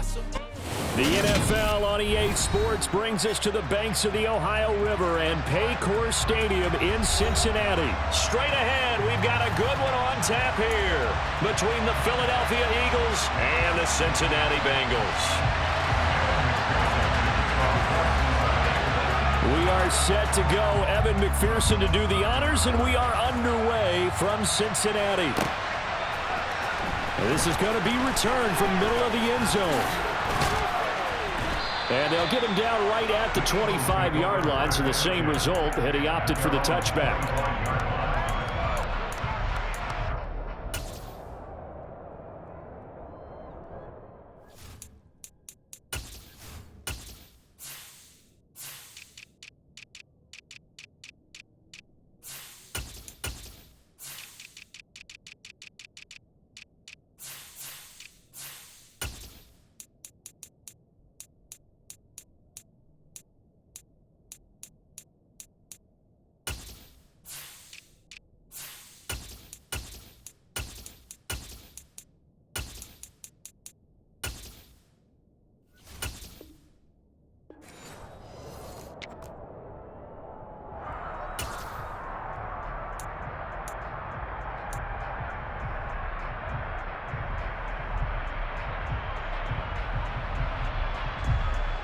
The NFL on EA Sports brings us to the banks of the Ohio River and Paycor Stadium in Cincinnati. Straight ahead, we've got a good one on tap here between the Philadelphia Eagles and the Cincinnati Bengals. We are set to go. Evan McPherson to do the honors, and we are underway from Cincinnati. This is going to be returned from middle of the end zone. And they'll get him down right at the 25-yard line, so the same result had he opted for the touchback.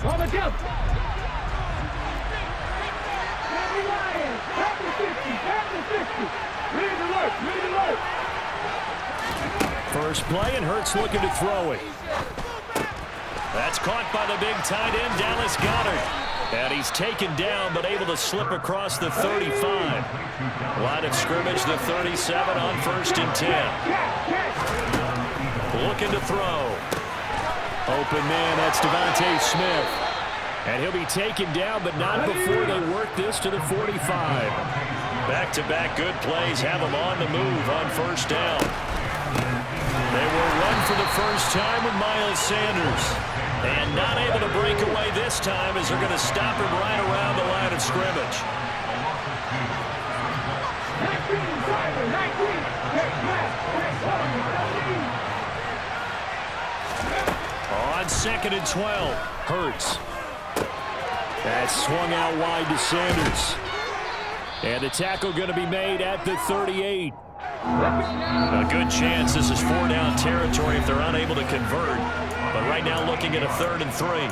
On the jump. Ryan, back to 50. Read alert. First play, and Hurts looking to throw it. That's caught by the big tight end, Dallas Goedert. And he's taken down, but able to slip across the 35. Line of scrimmage, the 37 on 1st and 10. Looking to throw. Open man, that's Devontae Smith. And he'll be taken down, but not before they work this to the 45. Back-to-back good plays have them on the move on 1st down. They will run for the first time with Miles Sanders. And not able to break away this time as they're going to stop him right around the line of scrimmage. On 2nd and 12, Hurts. That's swung out wide to Sanders. And the tackle going to be made at the 38. A good chance this is 4-down territory if they're unable to convert. But right now looking at a 3rd and 3.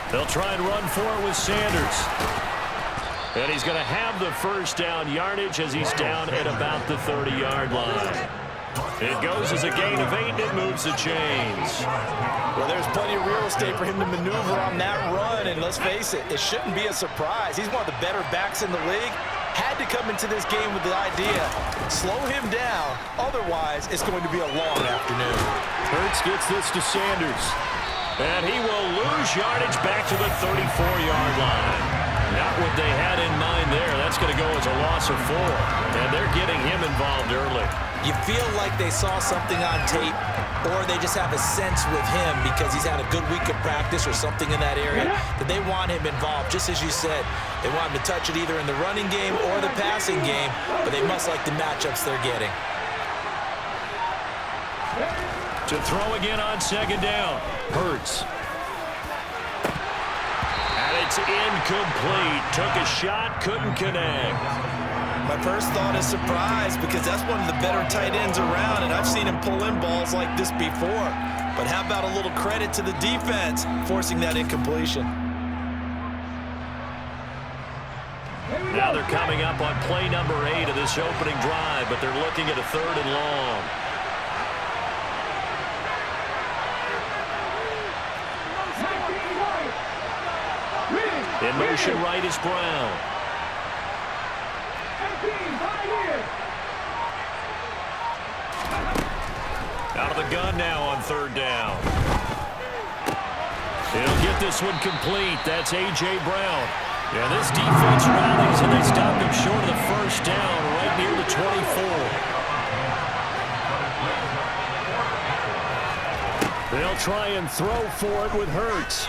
They'll try and run for it with Sanders. And he's going to have the first down yardage as he's down at about the 30-yard line. It goes as a gain of 8, and it moves the chains. Well, there's plenty of real estate for him to maneuver on that run, and let's face it, it shouldn't be a surprise. He's one of the better backs in the league. Had to come into this game with the idea, slow him down, otherwise it's going to be a long afternoon. Hurts gets this to Sanders. And he will lose yardage back to the 34-yard line. Not what they had in mind there. That's going to go as a loss of 4. And they're getting him involved early. You feel like they saw something on tape, or they just have a sense with him because he's had a good week of practice or something in that area that they want him involved. Just as you said, they want him to touch it either in the running game or the passing game, but they must like the matchups they're getting. To throw again on 2nd down. Hurts. And it's incomplete. Took a shot, couldn't connect. My first thought is surprise because that's one of the better tight ends around, and I've seen him pull in balls like this before. But how about a little credit to the defense forcing that incompletion? Now they're coming up on play number 8 of this opening drive, but they're looking at a 3rd and long. In motion right is Brown. Out of the gun now on 3rd down. He'll get this one complete. That's A.J. Brown. Yeah, this defense rallies, and they stop him short of the first down right near the 24. They'll try and throw for it with Hurts.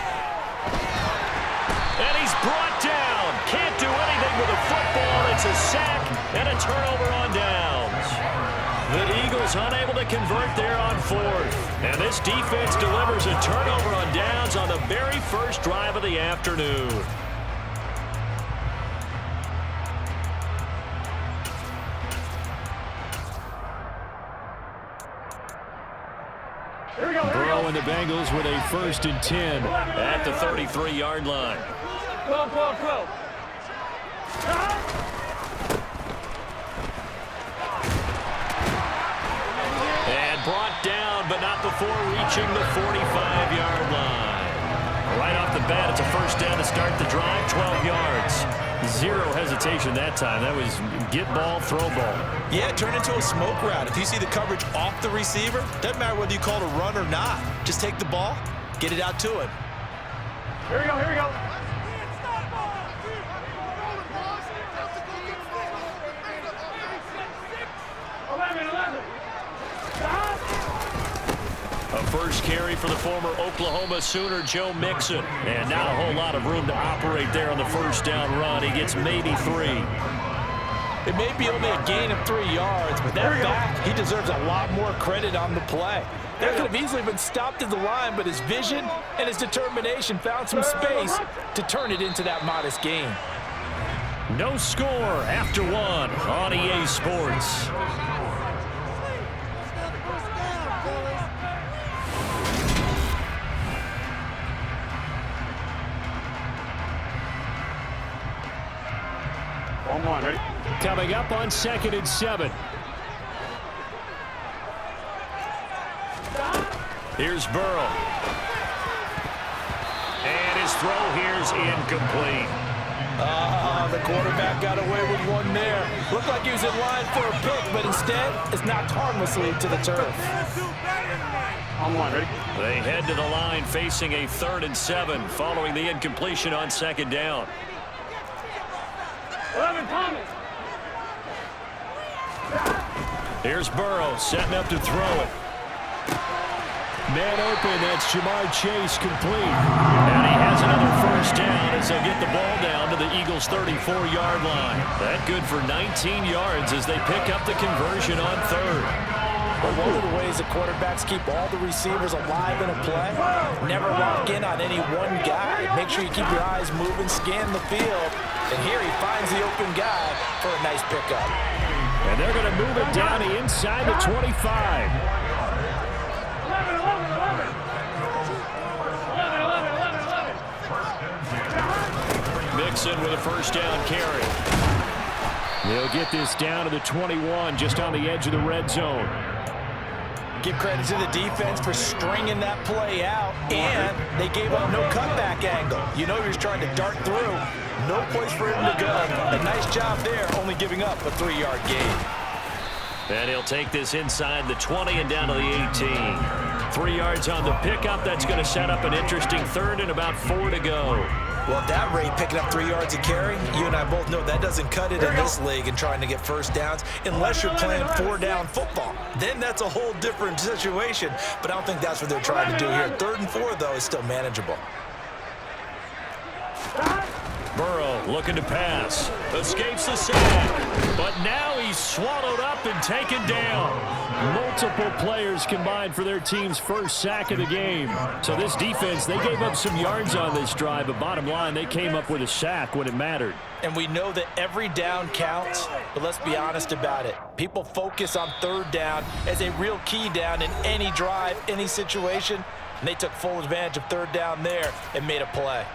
And he's brought down. Can't do anything with a football. It's a sack and a turnover on downs. The Eagles unable to convert there on fourth. And this defense delivers a turnover on downs on the very first drive of the afternoon. Burrow and the Bengals with a 1st and 10 at the 33-yard line. 12. And brought down, but not before reaching the 45-yard line. Right off the bat, it's a first down to start the drive, 12 yards. Zero hesitation that time. That was get ball, throw ball. Yeah, it turned into a smoke route. If you see the coverage off the receiver, doesn't matter whether you call it a run or not. Just take the ball, get it out to him. Here we go. 11. A first carry for the former Oklahoma Sooner, Joe Mixon. And not a whole lot of room to operate there on the first down run. He gets maybe 3. It may be only a gain of 3 yards, but that back, he deserves a lot more credit on the play. That could have easily been stopped at the line, but his vision and his determination found some space to turn it into that modest gain. No score after 1 on EA Sports. Ready? Coming up on 2nd and 7. Here's Burrow. And his throw here's incomplete. The quarterback got away with one there. Looked like he was in line for a pick, but instead it's knocked harmlessly to the turf. Ready? They head to the line facing a 3rd and 7 following the incompletion on 2nd down. 11, Thomas. Here's Burrow setting up to throw it. Man open, that's Jamar Chase complete. And he has another first down as they'll get the ball down to the Eagles' 34-yard line. That good for 19 yards as they pick up the conversion on 3rd. But one of the ways the quarterbacks keep all the receivers alive in a play, never lock in on any one guy. Make sure you keep your eyes moving, scan the field. And here he finds the open guy for a nice pickup. And they're going to move it down inside the 25. 11. Mixon with a first down carry. They'll get this down to the 21, just on the edge of the red zone. Give credit to the defense for stringing that play out, and they gave up no cutback angle. You know he was trying to dart through. No place for him to go. A nice job there, only giving up a 3-yard gain. And he'll take this inside the 20 and down to the 18. 3 yards on the pickup. That's going to set up an interesting 3rd and about 4 to go. Well, at that rate, picking up 3 yards a carry, you and I both know that doesn't cut it in this league and trying to get first downs unless you're playing 4-down football. Then that's a whole different situation, but I don't think that's what they're trying to do here. 3rd and 4, though, is still manageable. Burrow looking to pass. Escapes the sack. But now he's swallowed up and taken down. Multiple players combined for their team's first sack of the game. So this defense, they gave up some yards on this drive, but bottom line, they came up with a sack when it mattered. And we know that every down counts, but let's be honest about it. People focus on 3rd down as a real key down in any drive, any situation, and they took full advantage of 3rd down there and made a play.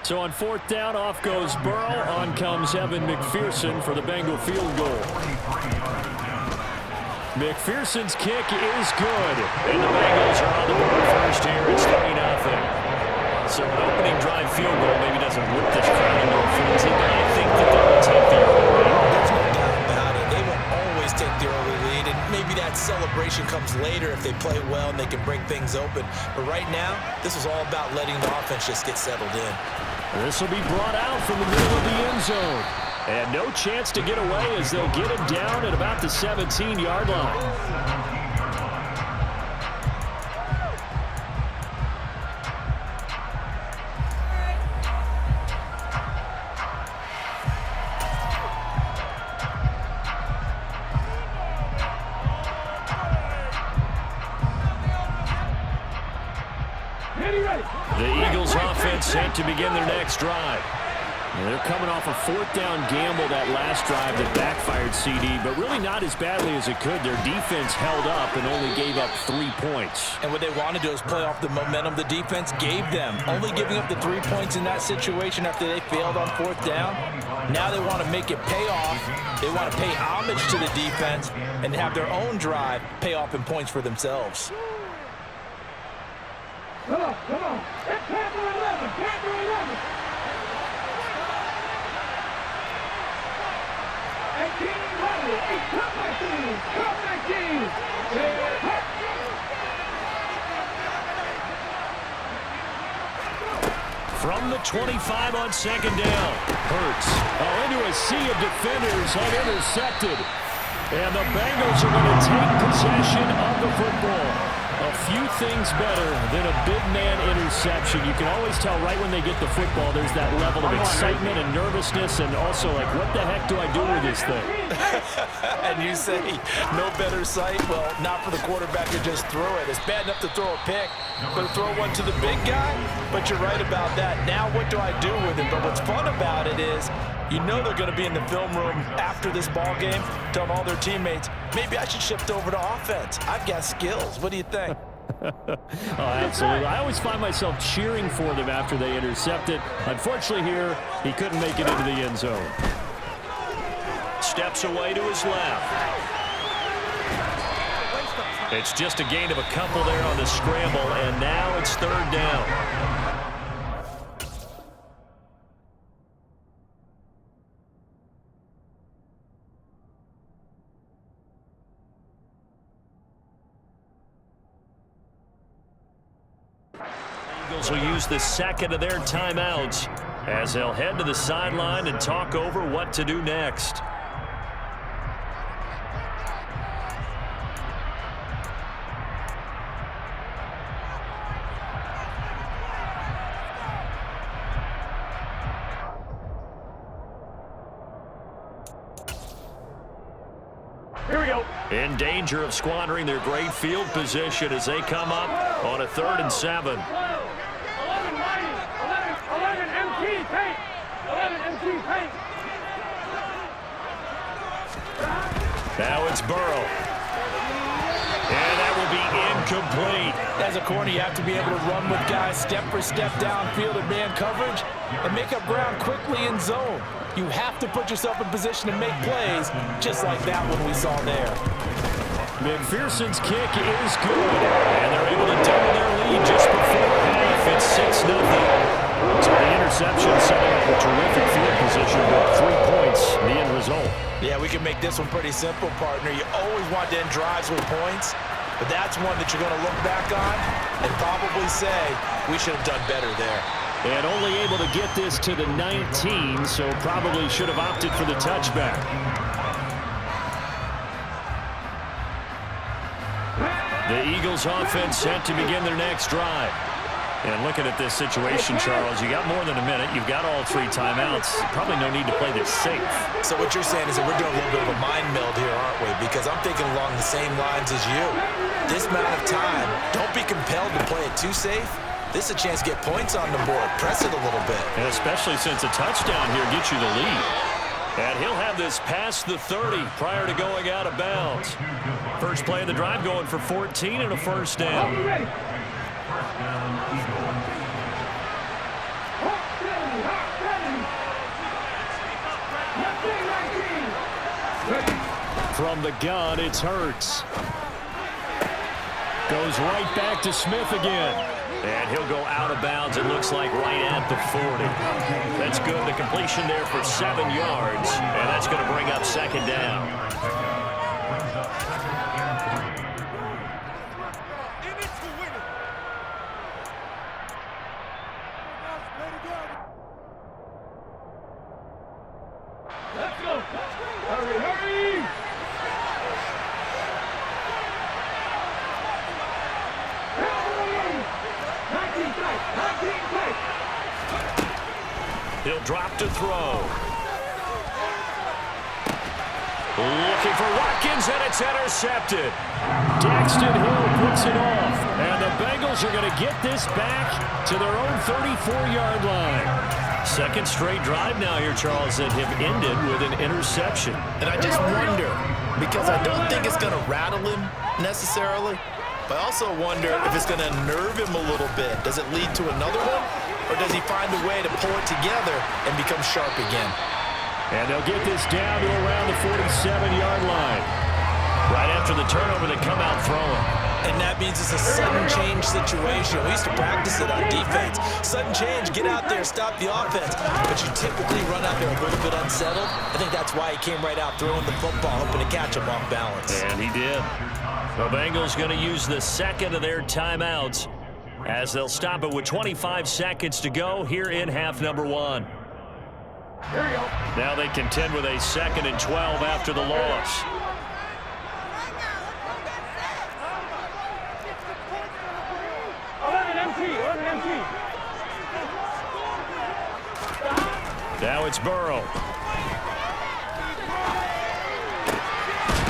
So on 4th down, off goes Burrow. On comes Evan McPherson for the Bengal field goal. McPherson's kick is good. And the Bengals are on the board first here. It's 3-0. So an opening drive field goal maybe doesn't whip this crowd into a frenzy, but I think that they will take the early lead. There's no doubt about it. They will always take the early lead, and maybe that celebration comes later if they play well and they can break things open. But right now, this is all about letting the offense just get settled in. This will be brought out from the middle of the end zone. And no chance to get away as they'll get him down at about the 17-yard line. The Eagles offense set to begin their next drive. They're coming off a fourth down gamble that last drive that backfired CD, but really not as badly as it could. Their defense held up and only gave up 3 points. And what they want to do is play off the momentum the defense gave them. Only giving up the 3 points in that situation after they failed on fourth down. Now they want to make it pay off. They want to pay homage to the defense and have their own drive pay off in points for themselves. Come on, come on. It's Panther 11, Panther 11. 18, come 19. From the 25 on second down, Hurts into a sea of defenders and intercepted. And the Bengals are going to take possession of the football. A few things better than a big man interception. You can always tell right when they get the football, there's that level of excitement and nervousness, and also like, what the heck do I do with this thing? And you say, no better sight? Well, not for the quarterback to just throw it. It's bad enough to throw a pick, but to throw one to the big guy? But you're right about that. Now what do I do with it? But what's fun about it is, you know they're going to be in the film room after this ball game, telling all their teammates, maybe I should shift over to offense. I've got skills. What do you think? Oh, absolutely. I always find myself cheering for them after they intercept it. Unfortunately here, he couldn't make it into the end zone. Steps away to his left. It's just a gain of a couple there on the scramble, and now it's third down. Eagles will use the second of their timeouts as they'll head to the sideline and talk over what to do next. Here we go. In danger of squandering their great field position as they come up on a 3rd and 7. 11 MT paint. 11 MT paint. Now it's Burrow. And that will be incomplete. As a corner, you have to be able to run with guys step for step downfield in man coverage and make up ground quickly in zone. You have to put yourself in position to make plays, just like that one we saw there. McPherson's kick is good, and they're able to double their lead just before half. It's 6-0. So the interception setting up a terrific field position with 3 points, the end result. Yeah, we can make this one pretty simple, partner. You always want to end drives with points, but that's one that you're going to look back on and probably say, we should have done better there. And only able to get this to the 19, so probably should have opted for the touchback. The Eagles offense set to begin their next drive. And looking at this situation, Charles, you got more than a minute. You've got all 3 timeouts. Probably no need to play this safe. So what you're saying is that we're doing a little bit of a mind meld here, aren't we? Because I'm thinking along the same lines as you. This amount of time, don't be compelled to play it too safe. This is a chance to get points on the board. Press it a little bit. And especially since a touchdown here gets you the lead. And he'll have this past the 30 prior to going out of bounds. First play of the drive going for 14 and a first down. From the gun, it's Hurts. Goes right back to Smith again. And he'll go out of bounds, it looks like, right at the 40. That's good. The completion there for 7 yards. And that's going to bring up second down. He'll drop to throw. Looking for Watkins, and it's intercepted. Daxton Hill puts it off, and the Bengals are going to get this back to their own 34-yard line. Second straight drive now here, Charles, that have ended with an interception. And I just wonder, because I don't think it's going to rattle him necessarily, but I also wonder if it's going to nerve him a little bit. Does it lead to another one, or does he find a way to pull it together and become sharp again? And they'll get this down to around the 47-yard line. Right after the turnover, they come out throwing. And that means it's a sudden change situation. We used to practice it on defense. Sudden change, get out there, stop the offense. But you typically run out there a little bit unsettled. I think that's why he came right out throwing the football, hoping to catch him off balance. And he did. The Bengals going to use the second of their timeouts as they'll stop it with 25 seconds to go here in half number one. Now they contend with a 2nd and 12 after the loss. Now it's Burrow.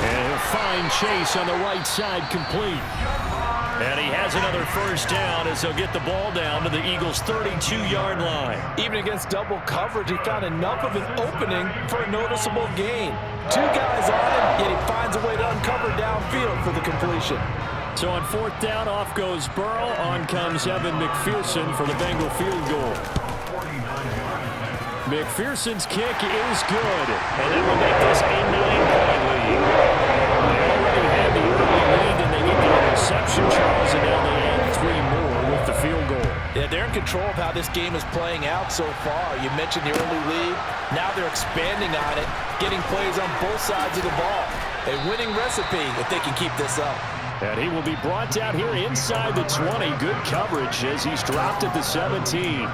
And he'll find Chase on the right side complete. And he has another first down as they'll get the ball down to the Eagles' 32-yard line. Even against double coverage, he found enough of an opening for a noticeable gain. 2 guys on him, yet he finds a way to uncover downfield for the completion. So on 4th down, off goes Burrow. On comes Evan McPherson for the Bengal field goal. McPherson's kick is good, and that will make this a 9-point lead. They already had the early lead, and they get the interception, Charles, and now they add 3 more with the field goal. Yeah, they're in control of how this game is playing out so far. You mentioned the early lead. Now they're expanding on it, getting plays on both sides of the ball. A winning recipe if they can keep this up. And he will be brought down here inside the 20. Good coverage as he's dropped at the 17.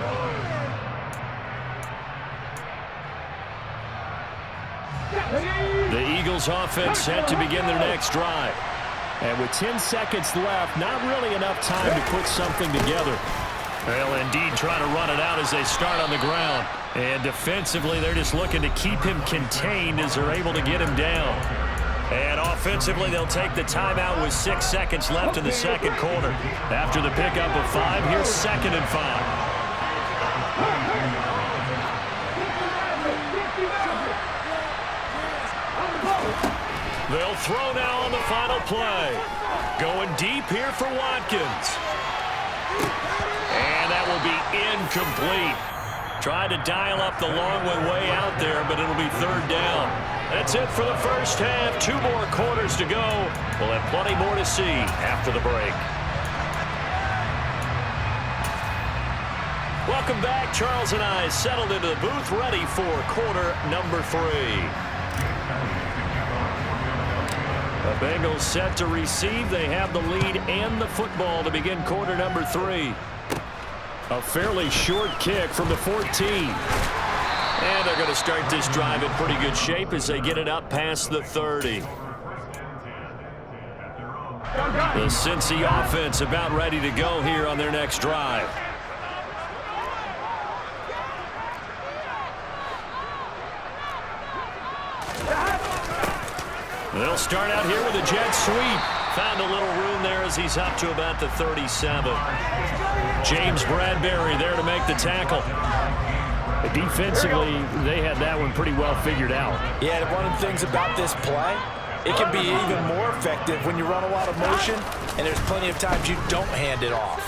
The Eagles offense set to begin their next drive. And with 10 seconds left, not really enough time to put something together. Well, indeed, trying to run it out as they start on the ground. And defensively, they're just looking to keep him contained as they're able to get him down. And offensively, they'll take the timeout with 6 seconds left in the second quarter. After the pickup of 5, here's 2nd and 5. They'll throw now on the final play. Going deep here for Watkins. And that will be incomplete. Tried to dial up the long way out there, but it'll be 3rd down. That's it for the first half. 2 more quarters to go. We'll have plenty more to see after the break. Welcome back. Charles and I settled into the booth, ready for quarter number 3. The Bengals set to receive. They have the lead and the football to begin quarter number 3. A fairly short kick from the 14. And they're going to start this drive in pretty good shape as they get it up past the 30. The Cincy offense about ready to go here on their next drive. They'll start out here with a jet sweep. Found a little room there as he's up to about the 37. James Bradbury there to make the tackle. Defensively, they had that one pretty well figured out. Yeah, one of the things about this play, it can be even more effective when you run a lot of motion, and there's plenty of times you don't hand it off.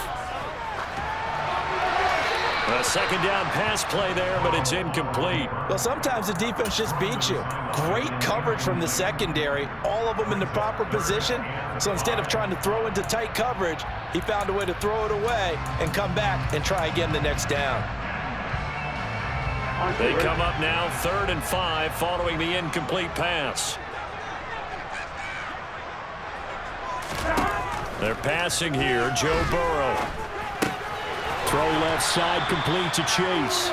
A 2nd down pass play there, but it's incomplete. Well, sometimes the defense just beats you. Great coverage from the secondary, all of them in the proper position. So instead of trying to throw into tight coverage, he found a way to throw it away and come back and try again the next down. They come up now 3rd and 5 following the incomplete pass. They're passing here. Joe Burrow. Throw left side complete to Chase.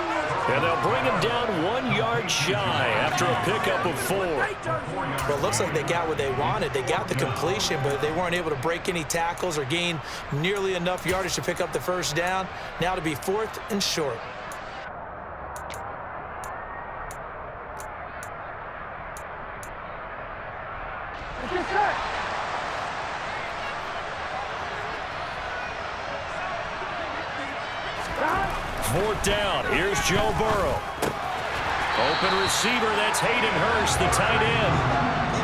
And they'll bring him down 1 yard shy after a pickup of 4. Well, it looks like they got what they wanted. They got the completion, but they weren't able to break any tackles or gain nearly enough yardage to pick up the first down. Now to be 4th and short. Fourth down. Here's Joe Burrow. Open receiver. That's Hayden Hurst, the tight end.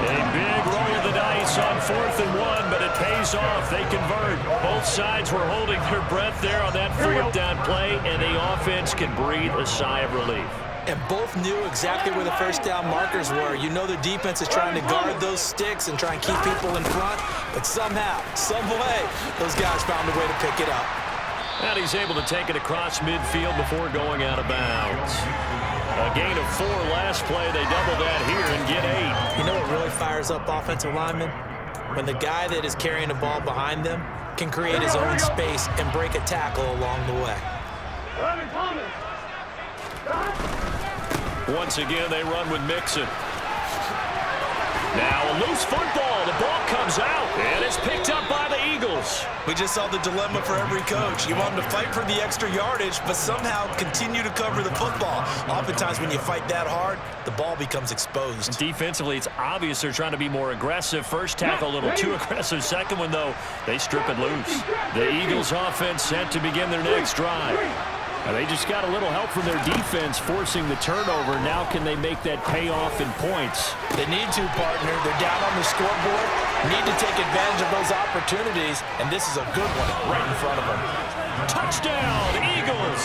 A big roll of the dice on 4th and 1, but it pays off. They convert. Both sides were holding their breath there on that 4th down play, and the offense can breathe a sigh of relief. And both knew exactly where the first down markers were. You know the defense is trying to guard those sticks and try and keep people in front, but somehow, some way, those guys found a way to pick it up. And he's able to take it across midfield before going out of bounds. A gain of 4 last play. They double that here and get 8. You know what really fires up offensive linemen? When the guy that is carrying the ball behind them can create his own space and break a tackle along the way. Once again, they run with Mixon. Now a loose football. The ball comes out, and it's picked up by the Eagles. We just saw the dilemma for every coach. You want them to fight for the extra yardage, but somehow continue to cover the football. Oftentimes when you fight that hard, the ball becomes exposed. Defensively, it's obvious they're trying to be more aggressive. First tackle, a little too aggressive. Second one, though, they strip it loose. The Eagles offense set to begin their next drive. They just got a little help from their defense forcing the turnover. Now can they make that pay off in points? They need to, partner. They're down on the scoreboard. Need to take advantage of those opportunities, and this is a good one right in front of them. Touchdown, Eagles!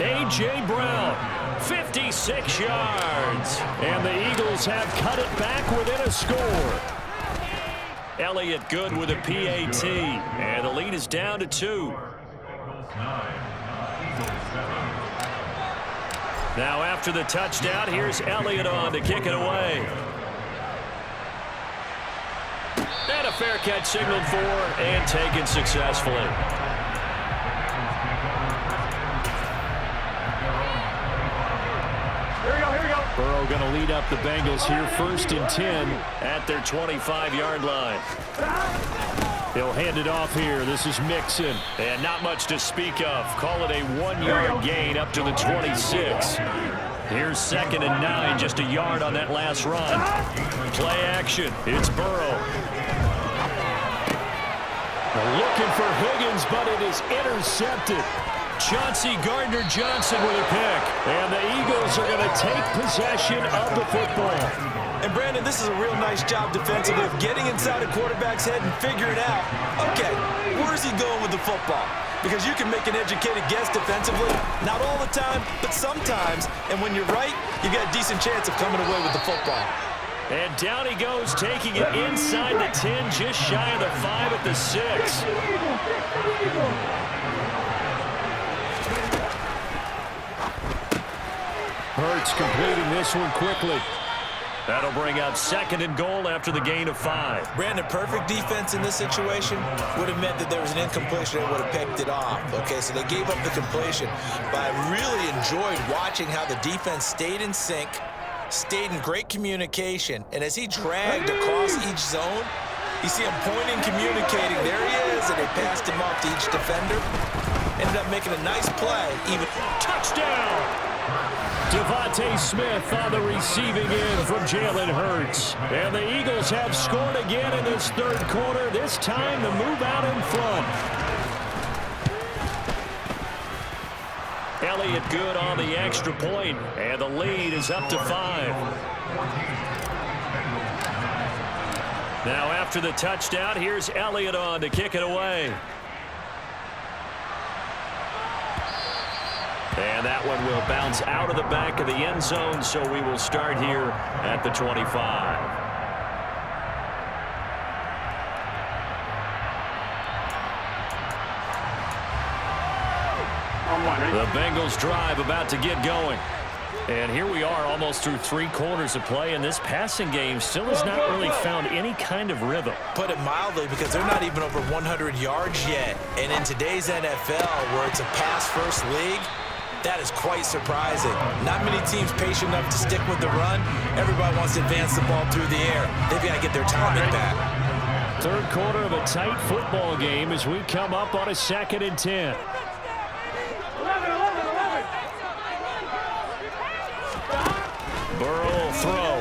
A.J. Brown, 56 yards. And the Eagles have cut it back within a score. Elliott Good with a PAT, and the lead is down to 2. Now after the touchdown, here's Elliott on to kick it away. And a fair catch signaled for and taken successfully. Here we go. Burrow going to lead up the Bengals here, 1st and 10 at their 25-yard line. He'll hand it off here. This is Mixon. And not much to speak of. Call it a 1-yard gain up to the 26. Here's 2nd and 9, just a yard on that last run. Play action. It's Burrow. Looking for Higgins, but it is intercepted. Chauncey Gardner-Johnson with a pick. And the Eagles are going to take possession of the football. And Brandon, this is a real nice job defensively of getting inside a quarterback's head and figuring out, okay, where is he going with the football? Because you can make an educated guess defensively, not all the time, but sometimes. And when you're right, you got a decent chance of coming away with the football. And down he goes, taking it inside the 10, just shy of the 5 at the 6. Hurts completing this one quickly. That'll bring out 2nd and goal after the gain of 5. Brandon, perfect defense in this situation would have meant that there was an incompletion and would have picked it off. Okay, so they gave up the completion. But I really enjoyed watching how the defense stayed in sync, stayed in great communication, and as he dragged across each zone, you see him pointing, communicating. There he is, and they passed him off to each defender. Ended up making a nice play. Even touchdown! Devontae Smith on the receiving end from Jalen Hurts. And the Eagles have scored again in this 3rd quarter. This time the move out in front. Elliott Good on the extra point, and the lead is up to 5. Now after the touchdown, here's Elliott on to kick it away. And that one will bounce out of the back of the end zone, so we will start here at the 25. The Bengals drive about to get going. And here we are almost through 3 quarters of play, and this passing game still has not really found any kind of rhythm. Put it mildly, because they're not even over 100 yards yet. And in today's NFL, where it's a pass-first league, That is quite surprising. Not many teams patient enough to stick with the run. Everybody wants to advance the ball through the air. They've got to get their timing back. Third quarter of a tight football game as we come up on a 2nd and 10. 11. Burrow will throw.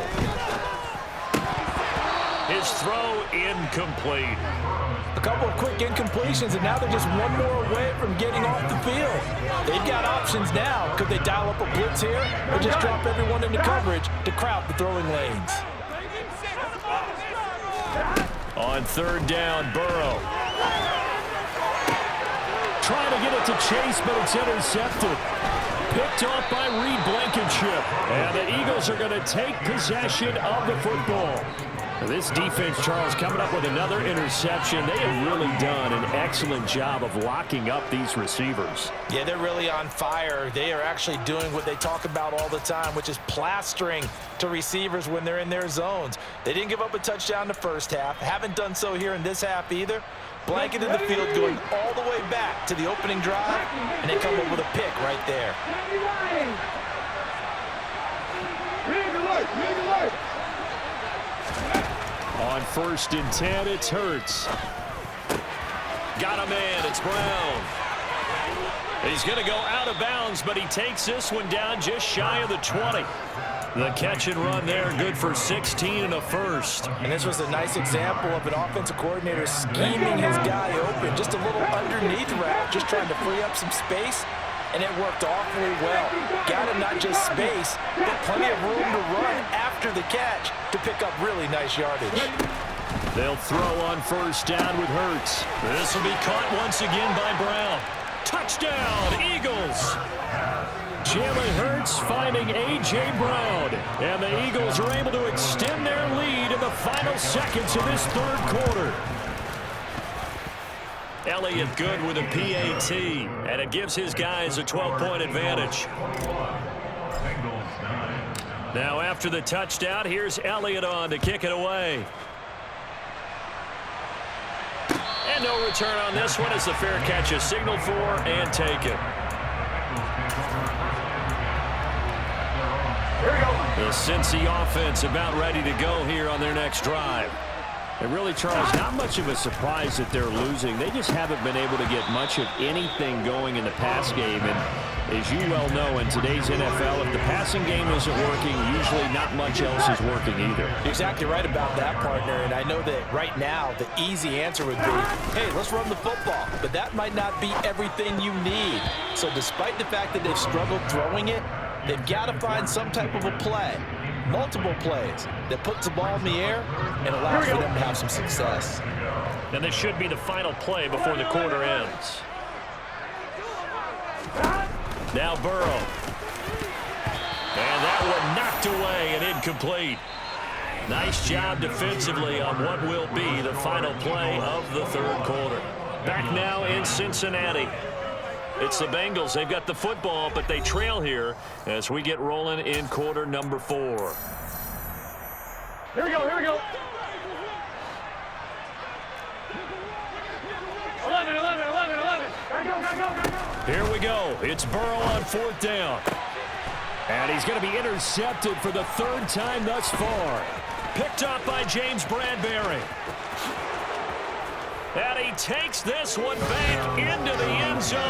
His throw incomplete. A couple of quick incompletions, and now they're just one more away from getting off the field. They've got options now. Could they dial up a blitz here or just drop everyone into coverage to crowd the throwing lanes? On 3rd down, Burrow. Trying to get it to Chase, but it's intercepted. Picked off by Reed Blankenship. And the Eagles are going to take possession of the football. This defense, Charles, coming up with another interception. They have really done an excellent job of locking up these receivers. Yeah, they're really on fire. They are actually doing what they talk about all the time, which is plastering to receivers when they're in their zones. They didn't give up a touchdown the first half. Haven't done so here in this half either. Blanket in the field going all the way back to the opening drive, and they come up with a pick right there. On 1st and 10, it's Hurts. Got a man, it's Brown. He's going to go out of bounds, but he takes this one down just shy of the 20. The catch and run there, good for 16 and a first. And this was a nice example of an offensive coordinator scheming his guy open. Just a little underneath route, just trying to free up some space, and it worked awfully well. Got him not just space, but plenty of room to run after the catch to pick up really nice yardage. They'll throw on 1st down with Hurts. This will be caught once again by Brown. Touchdown, Eagles! Jalen Hurts finding A.J. Brown. And the Eagles are able to extend their lead in the final seconds of this 3rd quarter. Elliott good with a PAT, and it gives his guys a 12-point advantage. Now after the touchdown, here's Elliott on to kick it away. And no return on this one as the fair catch is signaled for and taken. The Cincy offense about ready to go here on their next drive. And really, Charles, not much of a surprise that they're losing. They just haven't been able to get much of anything going in the pass game. And as you well know, in today's NFL, if the passing game isn't working, usually not much else is working either. You're exactly right about that, partner. And I know that right now the easy answer would be, hey, let's run the football. But that might not be everything you need. So despite the fact that they've struggled throwing it, they've got to find some type of a play, multiple plays, that puts the ball in the air and allows for them to have some success. And this should be the final play before the quarter ends. Now Burrow. And that one knocked away and incomplete. Nice job defensively on what will be the final play of the 3rd quarter. Back now in Cincinnati. It's the Bengals. They've got the football, but they trail here as we get rolling in quarter number 4. Here we go. 11. Go. Here we go. It's Burrow on 4th down. And he's going to be intercepted for the 3rd time thus far. Picked up by James Bradbury. And he takes this one back into the end zone.